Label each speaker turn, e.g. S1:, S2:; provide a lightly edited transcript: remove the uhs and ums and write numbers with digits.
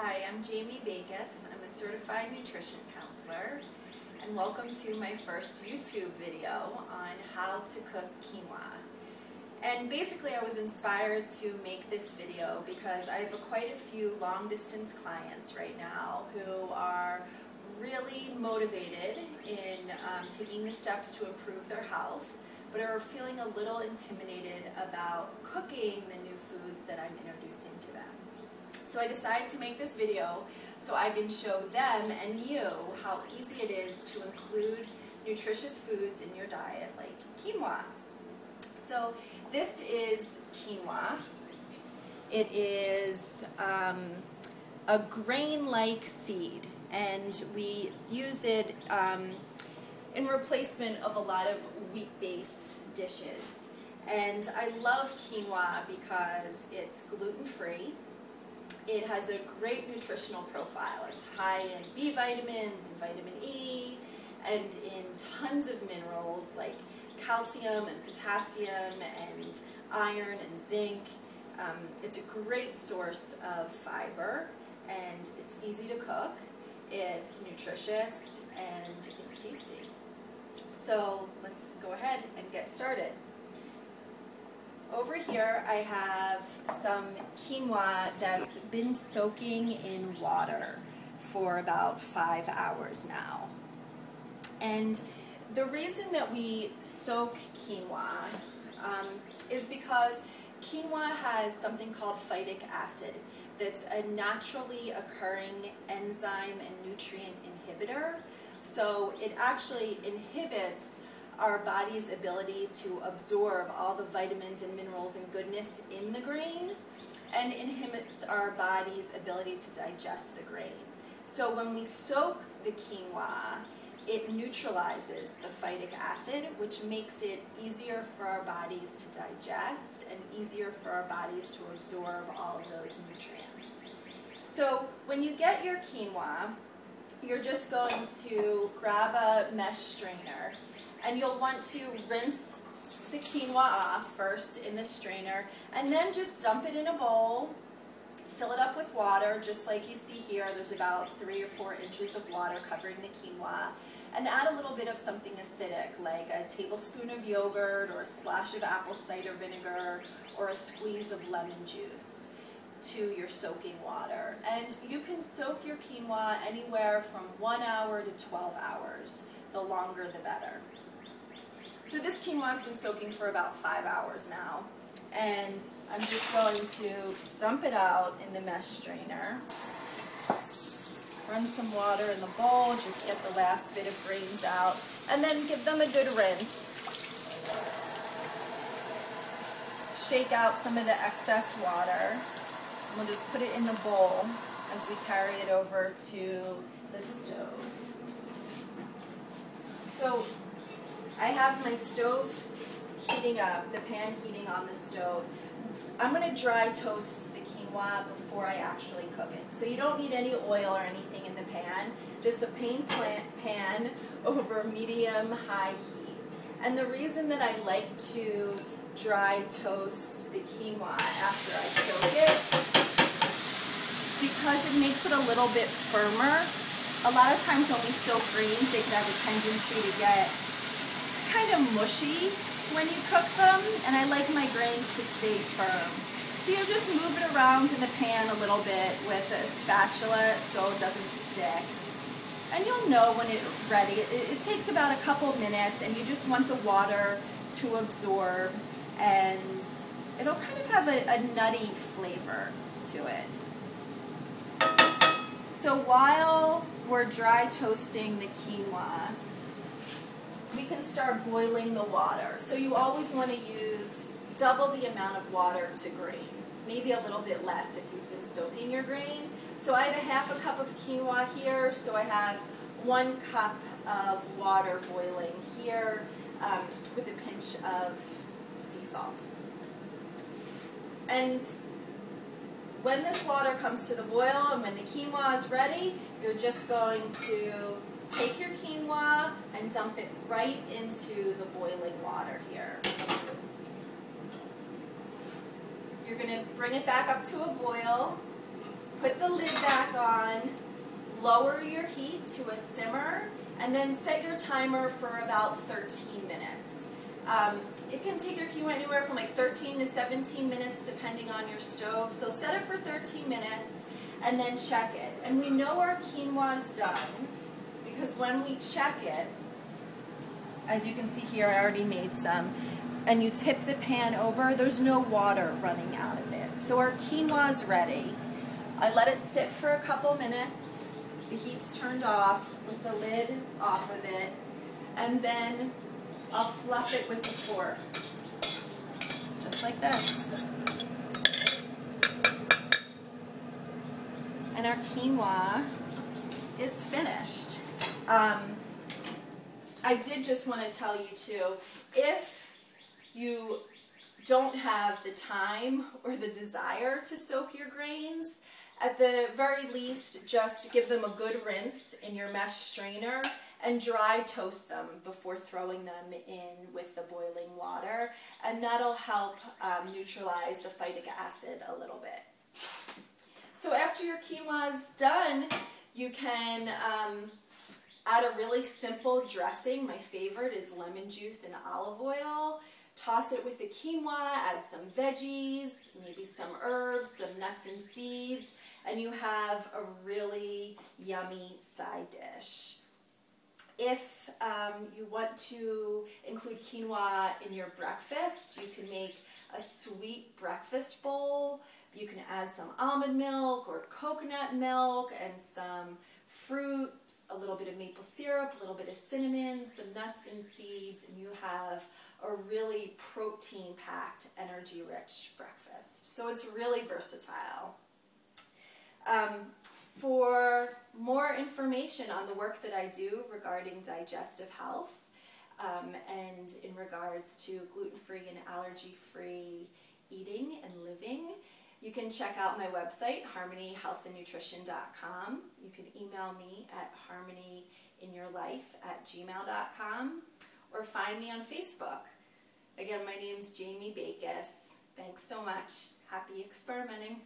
S1: Hi, I'm Jamie Bakis. I'm a certified nutrition counselor, and welcome to my first YouTube video on how to cook quinoa. And basically I was inspired to make this video because I have quite a few long distance clients right now who are really motivated in taking the steps to improve their health, but are feeling a little intimidated about cooking the new foods that I'm introducing to them. So I decided to make this video so I can show them and you how easy it is to include nutritious foods in your diet like quinoa. So this is quinoa. It is a grain-like seed, and we use it in replacement of a lot of wheat-based dishes. And I love quinoa because it's gluten-free. It has a great nutritional profile. It's high in B vitamins and vitamin E and in tons of minerals like calcium and potassium and iron and zinc. It's a great source of fiber, and it's easy to cook. It's nutritious and it's tasty. So let's go ahead and get started. Over here I have some quinoa that's been soaking in water for about 5 hours now. And the reason that we soak quinoa is because quinoa has something called phytic acid that's a naturally occurring enzyme and nutrient inhibitor. So it actually inhibits our body's ability to absorb all the vitamins and minerals and goodness in the grain, and inhibits our body's ability to digest the grain. So when we soak the quinoa, it neutralizes the phytic acid, which makes it easier for our bodies to digest and easier for our bodies to absorb all of those nutrients. So when you get your quinoa, you're just going to grab a mesh strainer, and you'll want to rinse the quinoa off first in the strainer, and then just dump it in a bowl, fill it up with water, just like you see here. There's about 3 or 4 inches of water covering the quinoa, and add a little bit of something acidic, like a tablespoon of yogurt, or a splash of apple cider vinegar, or a squeeze of lemon juice to your soaking water. And you can soak your quinoa anywhere from 1 hour to 12 hours. The longer the better. So this quinoa has been soaking for about 5 hours now, and I'm just going to dump it out in the mesh strainer. Run some water in the bowl, just get the last bit of grains out, and then give them a good rinse. Shake out some of the excess water. We'll just put it in the bowl as we carry it over to the stove. So I have my stove heating up, the pan heating on the stove. I'm going to dry toast the quinoa before I actually cook it. So you don't need any oil or anything in the pan, just a pan over medium-high heat. And the reason that I like to dry toast the quinoa after I soak it is because it makes it a little bit firmer. A lot of times when we soak greens, they can have a tendency to get kind of mushy when you cook them, and I like my grains to stay firm. So you just move it around in the pan a little bit with a spatula so it doesn't stick. And you'll know when it's ready. It takes about a couple minutes, and you just want the water to absorb, and it'll kind of have a nutty flavor to it. So while we're dry toasting the quinoa, we can start boiling the water. So you always want to use double the amount of water to grain, maybe a little bit less if you've been soaking your grain. So I have a cup of quinoa here, so I have 1 cup of water boiling here with a pinch of sea salt. And when this water comes to the boil and when the quinoa is ready, you're just going to take your quinoa and dump it right into the boiling water here. You're going to bring it back up to a boil, put the lid back back on, lower your heat to a simmer, and then set your timer for about 13 minutes. It can take your quinoa anywhere from like 13 to 17 minutes depending on your stove. So set it for 13 minutes and then check it. And we know our quinoa is done because when we check it, as you can see here, I already made some, and you tip the pan over, there's no water running out of it. So our quinoa is ready. I let it sit for a couple minutes. The heat's turned off with the lid off of it, and then I'll fluff it with a fork, just like this. And our quinoa is finished. I did just want to tell you too, if you don't have the time or the desire to soak your grains, at the very least, just give them a good rinse in your mesh strainer and dry toast them before throwing them in with the boiling water, and that'll help neutralize the phytic acid a little bit. So after your quinoa is done, you can add a really simple dressing. My favorite is lemon juice and olive oil. Toss it with the quinoa, add some veggies, maybe some herbs, some nuts and seeds, and you have a really yummy side dish. If you want to include quinoa in your breakfast, you can make a sweet breakfast bowl. You can add some almond milk or coconut milk and some fruits, a little bit of maple syrup, a little bit of cinnamon, some nuts and seeds, and you have a really protein-packed, energy-rich breakfast. So it's really versatile. For more information on the work that I do regarding digestive health and in regards to gluten-free and allergy-free eating and living, you can check out my website, harmonyhealthandnutrition.com. You can email me at harmonyinyourlife@gmail.com or find me on Facebook. Again, my name's Jamie Bakis. Thanks so much. Happy experimenting.